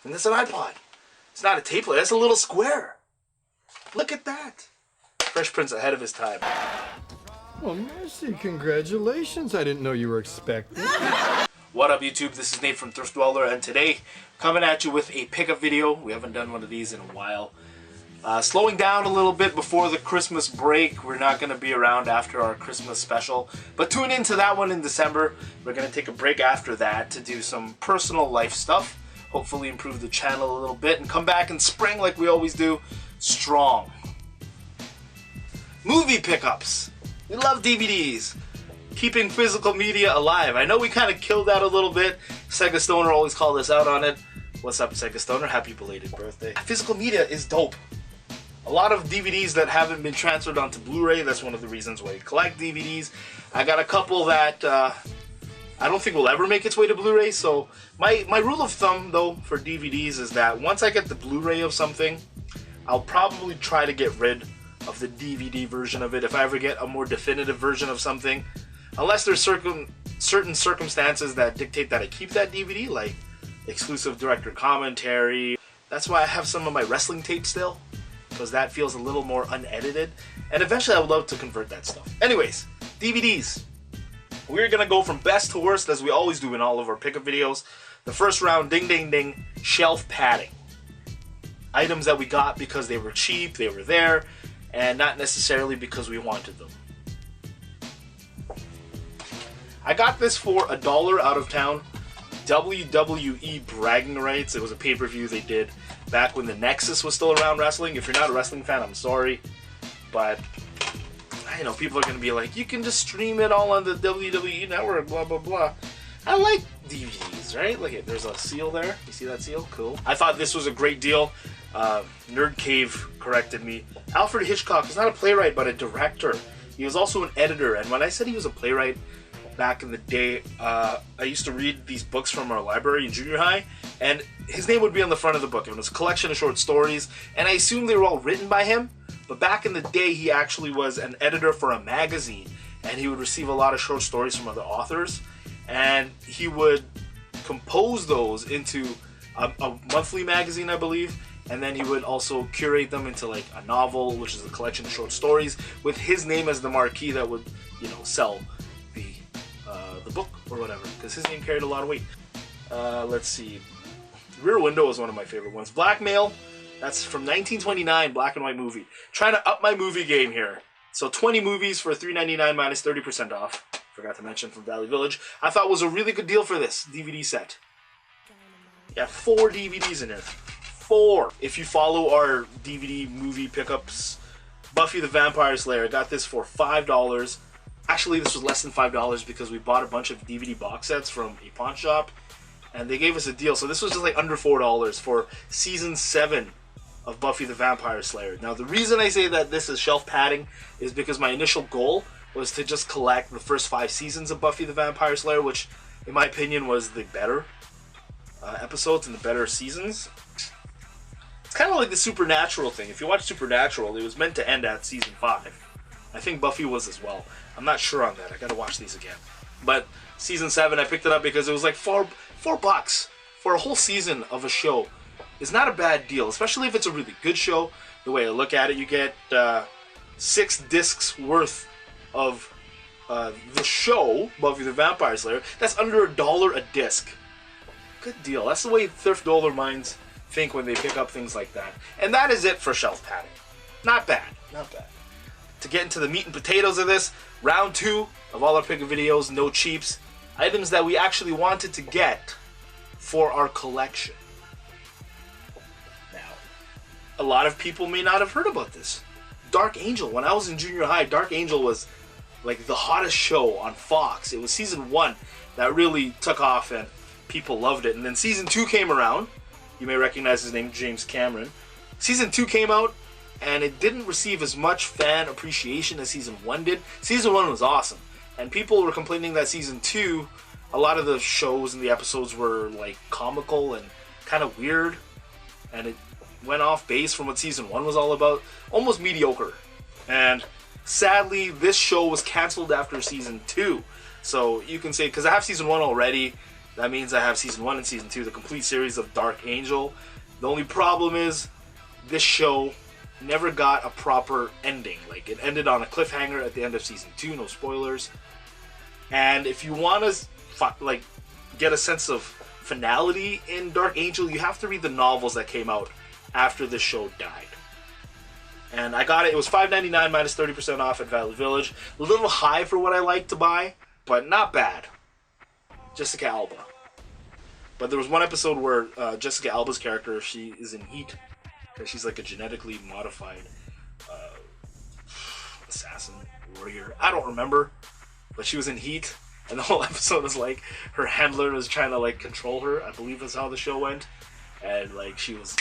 And that's an iPod. It's not a tape player, that's a little square. Look at that. Fresh Prince ahead of his time. Oh, mercy, congratulations. I didn't know you were expecting. What up, YouTube? This is Nate from Thriftdweller, and today, coming at you with a pickup video. We haven't done one of these in a while. Slowing down a little bit before the Christmas break. We're not going to be around after our Christmas special, but tune into that one in December. We're going to take a break after that to do some personal life stuff. Hopefully improve the channel a little bit and come back in spring like we always do, strong. Movie pickups. We love DVDs. Keeping physical media alive. I know we kind of killed that a little bit. Sega Stoner always called us out on it. What's up, Sega Stoner? Happy belated birthday. Physical media is dope. A lot of DVDs that haven't been transferred onto Blu-ray, that's one of the reasons why you collect DVDs. I got a couple that I don't think will ever make its way to Blu-ray, so my rule of thumb, though, for DVDs is that once I get the Blu-ray of something, I'll probably try to get rid of the DVD version of it if I ever get a more definitive version of something. Unless there's certain circumstances that dictate that I keep that DVD, like exclusive director commentary. That's why I have some of my wrestling tapes still, because that feels a little more unedited. And eventually I would love to convert that stuff. Anyways, DVDs. We're going to go from best to worst, as we always do in all of our pickup videos. The first round, ding ding ding, shelf padding. Items that we got because they were cheap, they were there, and not necessarily because we wanted them. I got this for $1 out of town. WWE Bragging Rights. It was a pay-per-view they did back when the Nexus was still around wrestling. If you're not a wrestling fan, I'm sorry. But, you know, people are going to be like, you can just stream it all on the WWE network, blah, blah, blah. I like DVDs, right? Look, there's a seal there. You see that seal? Cool. I thought this was a great deal. Nerd Cave corrected me. Alfred Hitchcock is not a playwright, but a director. He was also an editor. And when I said he was a playwright, back in the day, I used to read these books from our library in junior high, and his name would be on the front of the book. It was a collection of short stories, and I assume they were all written by him, but back in the day, he actually was an editor for a magazine, and he would receive a lot of short stories from other authors, and he would compose those into a monthly magazine, I believe, and then he would also curate them into like a novel, which is a collection of short stories, with his name as the marquee that would, you know, sell the book or whatever, because his name carried a lot of weight. Let's see. Rear Window is one of my favorite ones. Blackmail, that's from 1929, black and white movie. Trying to up my movie game here. So 20 movies for $3.99 minus 30% off. Forgot to mention from Valley Village. I thought was a really good deal for this DVD set. Yeah, 4 DVDs in here. 4. If you follow our DVD movie pickups, Buffy the Vampire Slayer, I got this for $5. Actually, this was less than $5 because we bought a bunch of DVD box sets from a pawn shop, and they gave us a deal. So this was just like under $4 for season 7 of Buffy the Vampire Slayer. Now, the reason I say that this is shelf padding is because my initial goal was to just collect the first 5 seasons of Buffy the Vampire Slayer, which, in my opinion, was the better episodes and the better seasons. It's kind of like the Supernatural thing. If you watch Supernatural, it was meant to end at season 5. I think Buffy was as well. I'm not sure on that. I gotta watch these again. But season 7, I picked it up because it was like $4 for a whole season of a show. It's not a bad deal, especially if it's a really good show. The way I look at it, you get 6 discs worth of the show, Buffy the Vampire Slayer. That's under $1 a disc. Good deal. That's the way Thriftdweller minds think when they pick up things like that. And that is it for shelf padding. Not bad. Not bad. To get into the meat and potatoes of this, round 2 of all our pickup videos, no cheaps, items that we actually wanted to get for our collection. Now, a lot of people may not have heard about this. Dark Angel. When I was in junior high, Dark Angel was like the hottest show on Fox. It was season 1 that really took off and people loved it. And then season 2 came around. You may recognize his name, James Cameron. Season 2 came out, and it didn't receive as much fan appreciation as season 1 did. Season 1 was awesome, and people were complaining that season 2, a lot of the shows and the episodes were like comical and kind of weird, and it went off base from what season 1 was all about, almost mediocre. And sadly, this show was canceled after season 2. So you can say, because I have season 1 already, That means I have season 1 and season 2, the complete series of Dark Angel. The only problem is this show never got a proper ending. Like, it ended on a cliffhanger at the end of season 2, no spoilers. And if you want to like get a sense of finality in Dark Angel, you have to read the novels that came out after this show died. And I got it. It was $5.99 minus 30% off at Value Village. A little high for what I like to buy, but not bad. Jessica Alba. But there was one episode where Jessica Alba's character, she is in heat because she's like a genetically modified assassin, warrior. I don't remember, but she was in heat, and the whole episode was like her handler was trying to like control her. I believe that's how the show went, and like she was,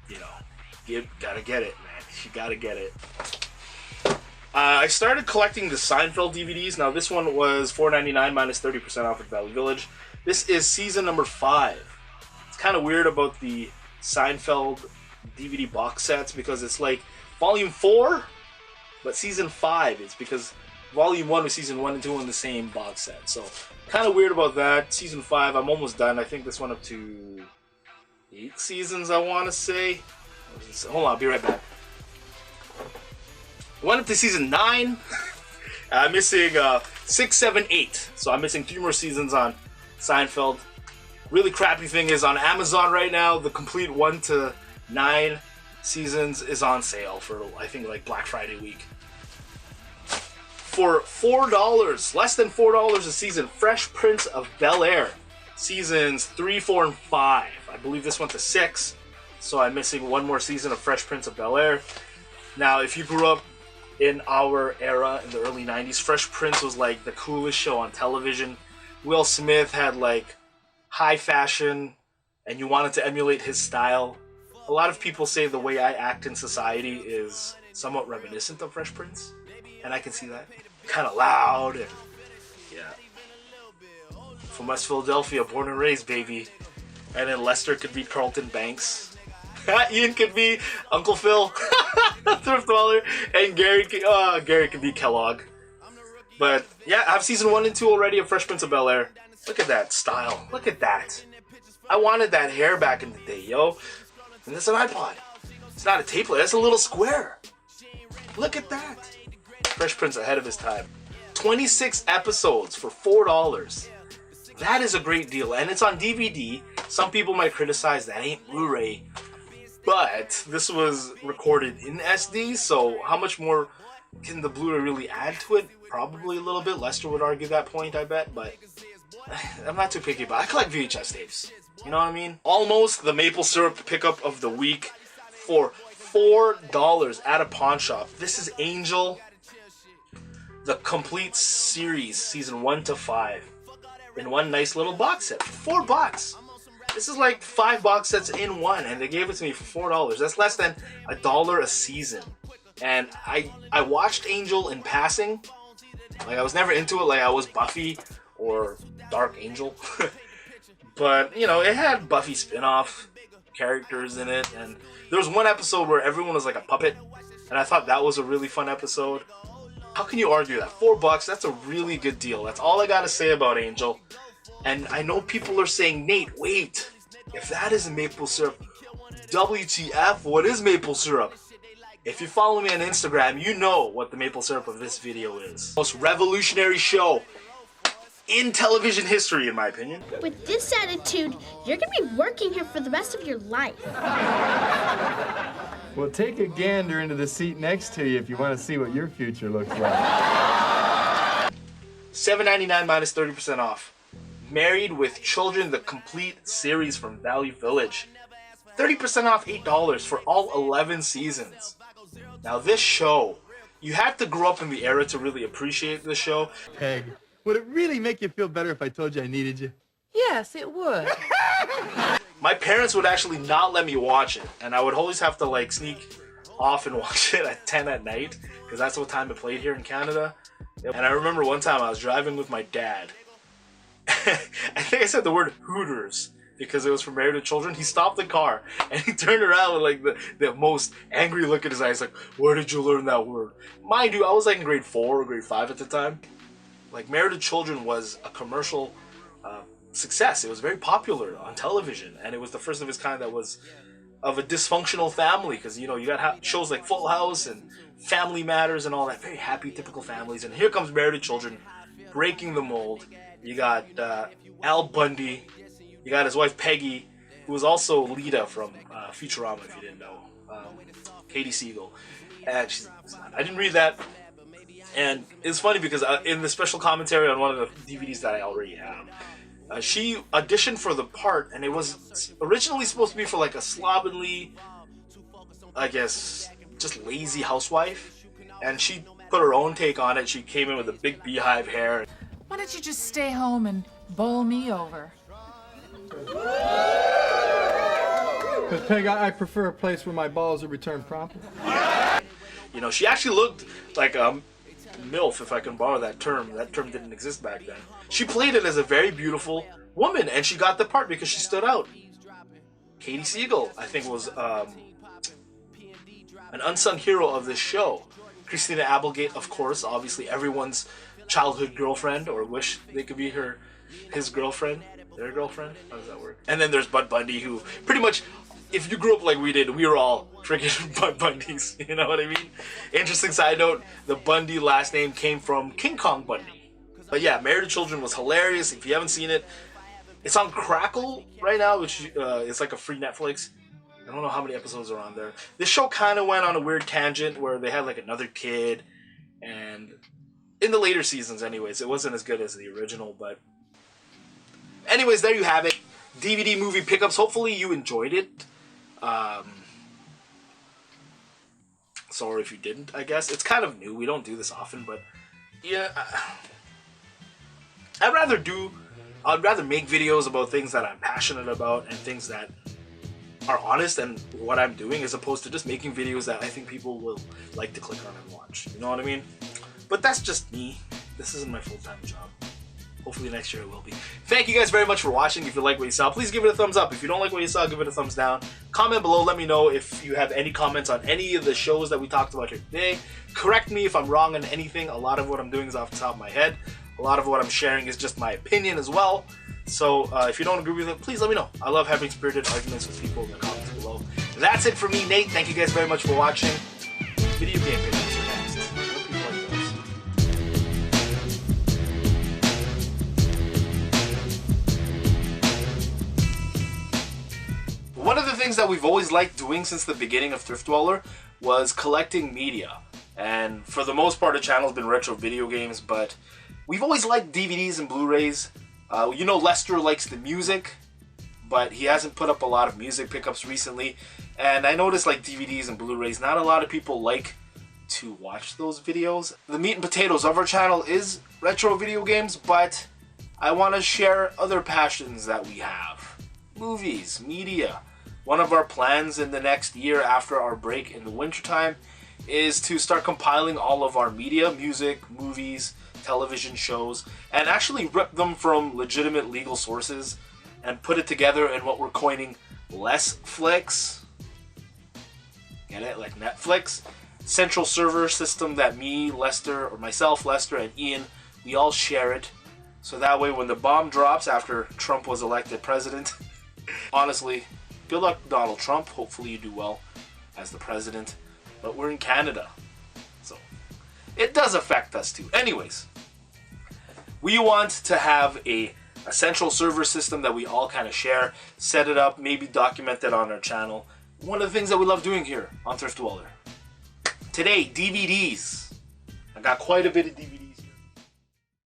you know, gotta get it, man. She gotta get it. I started collecting the Seinfeld DVDs. Now this one was $4.99 minus 30% off at Value Village. This is season number 5. It's kind of weird about the Seinfeld DVD box sets because it's like volume 4, but season 5. It's because volume 1 was season 1 and 2 in the same box set. So kind of weird about that. Season 5, I'm almost done. I think this went up to 8 seasons, I want to say. Hold on, I'll be right back. Went up to season 9. I'm missing 6, 7, 8. So I'm missing 3 more seasons on Seinfeld. Really crappy thing is on Amazon right now, the complete 1 to 9 seasons is on sale for, I think, like Black Friday week. For $4, less than $4 a season, Fresh Prince of Bel-Air. Seasons 3, 4, and 5. I believe this went to 6. So I'm missing 1 more season of Fresh Prince of Bel-Air. Now, if you grew up in our era, in the early 90s, Fresh Prince was like the coolest show on television. Will Smith had like high fashion, and you wanted to emulate his style. A lot of people say the way I act in society is somewhat reminiscent of Fresh Prince, and I can see that. Kind of loud, and yeah. From West Philadelphia, born and raised, baby. And then Lester could be Carlton Banks. Ian could be Uncle Phil, Thriftdweller, and Gary could be Kellogg. But yeah, I have season 1 and 2 already of Fresh Prince of Bel-Air. Look at that style. Look at that. I wanted that hair back in the day, yo. And that's an iPod. It's not a tape player. That's a little square. Look at that. Fresh Prince ahead of his time. 26 episodes for $4. That is a great deal, and it's on DVD. Some people might criticize that ain't Blu-ray. But this was recorded in SD, so how much more can the Blu-ray really add to it? Probably a little bit. Lester would argue that point, I bet, but I'm not too picky about it. I collect VHS tapes. You know what I mean? Almost the maple syrup pickup of the week for $4 at a pawn shop. This is Angel, the complete series, season 1 to 5, in one nice little box set for $4. This is like 5 box sets in one, and they gave it to me for $4. That's less than $1 a season. And I watched Angel in passing. Like, I was never into it like I was Buffy or Dark Angel. But, you know, it had Buffy spin-off characters in it, and there was one episode where everyone was like a puppet, and I thought that was a really fun episode. How can you argue that? $4, that's a really good deal. That's all I gotta say about Angel. And I know people are saying, Nate, wait, if that isn't maple syrup, WTF, what is maple syrup? If you follow me on Instagram, you know what the maple syrup of this video is. Most revolutionary show in television history, in my opinion. With this attitude, you're gonna be working here for the rest of your life. Well, take a gander into the seat next to you if you want to see what your future looks like. $7.99 minus 30% off. Married with Children, the complete series from Value Village. 30% off, $8 for all 11 seasons. Now this show, you had to grow up in the era to really appreciate this show. Peg, would it really make you feel better if I told you I needed you? Yes, it would. My parents would actually not let me watch it, and I would always have to like sneak off and watch it at 10 at night, because that's what time it played here in Canada. And I remember one time I was driving with my dad. I think I said the word Hooters because it was from Married with Children. He stopped the car and he turned around with like the most angry look in his eyes, like, where did you learn that word? Mind you, I was like in grade 4 or grade 5 at the time. Like, Married with Children was a commercial success. It was very popular on television, and it was the first of its kind that was of a dysfunctional family, because you know, you got shows like Full House and Family Matters and all that, very happy, typical families. And here comes Married to Children, breaking the mold. You got Al Bundy, you got his wife Peggy, who was also Lita from Futurama, if you didn't know, Katie Siegel, and I didn't read that. And it's funny because in the special commentary on one of the DVDs that I already have, she auditioned for the part, and it was originally supposed to be for like a slovenly, I guess, just lazy housewife. And she put her own take on it. She came in with a big beehive hair. Why don't you just stay home and bowl me over? But Peg, I prefer a place where my balls are returned promptly. You know, she actually looked like a MILF, if I can borrow that term. That term didn't exist back then. She played it as a very beautiful woman, and she got the part because she stood out. Katie Siegel, I think, was an unsung hero of this show. Christina Applegate, of course, obviously everyone's childhood girlfriend, or wish they could be his girlfriend, their girlfriend. How does that work? And then there's Bud Bundy, who pretty much, if you grew up like we did, we were all freaking Bud Bundys. You know what I mean? Interesting side note: the Bundy last name came from King Kong Bundy. But yeah, Married to Children was hilarious. If you haven't seen it, it's on Crackle right now, which is like a free Netflix. I don't know how many episodes are on there. This show kind of went on a weird tangent where they had like another kid, and in the later seasons anyways, it wasn't as good as the original, but anyways, there you have it. DVD movie pickups. Hopefully you enjoyed it. Sorry if you didn't, I guess. It's kind of new. We don't do this often, but yeah, I'd rather make videos about things that I'm passionate about and things that are honest and what I'm doing, as opposed to just making videos that I think people will like to click on and watch. You know what I mean? But that's just me. This isn't my full-time job. Hopefully next year it will be. Thank you guys very much for watching. If you like what you saw, please give it a thumbs up. If you don't like what you saw, give it a thumbs down. Comment below. Let me know if you have any comments on any of the shows that we talked about here today. Correct me if I'm wrong on anything. A lot of what I'm doing is off the top of my head. A lot of what I'm sharing is just my opinion as well. So if you don't agree with it, please let me know. I love having spirited arguments with people in the comments below. That's it for me, Nate. Thank you guys very much for watching. Video game videos are next. I hope you like those. One of the things that we've always liked doing since the beginning of Thriftdweller was collecting media. And for the most part, the channel's been retro video games, but we've always liked DVDs and Blu-rays. You know, Lester likes the music, but he hasn't put up a lot of music pickups recently. And I noticed, like, DVDs and Blu-rays, not a lot of people like to watch those videos. The meat and potatoes of our channel is retro video games, but I want to share other passions that we have. Movies, media. One of our plans in the next year after our break in the wintertime is to start compiling all of our media, music, movies, television shows, and actually rip them from legitimate legal sources and put it together in what we're coining Less Flicks. Get it? Like Netflix. Central server system that me, Lester, or myself, Lester, and Ian, we all share it. So that way when the bomb drops after Trump was elected president, honestly, good luck, Donald Trump. Hopefully you do well as the president. But we're in Canada, so it does affect us too. Anyways, we want to have a central server system that we all kind of share, set it up, maybe document it on our channel. One of the things that we love doing here on Thriftdweller. Today, DVDs. I got quite a bit of DVDs.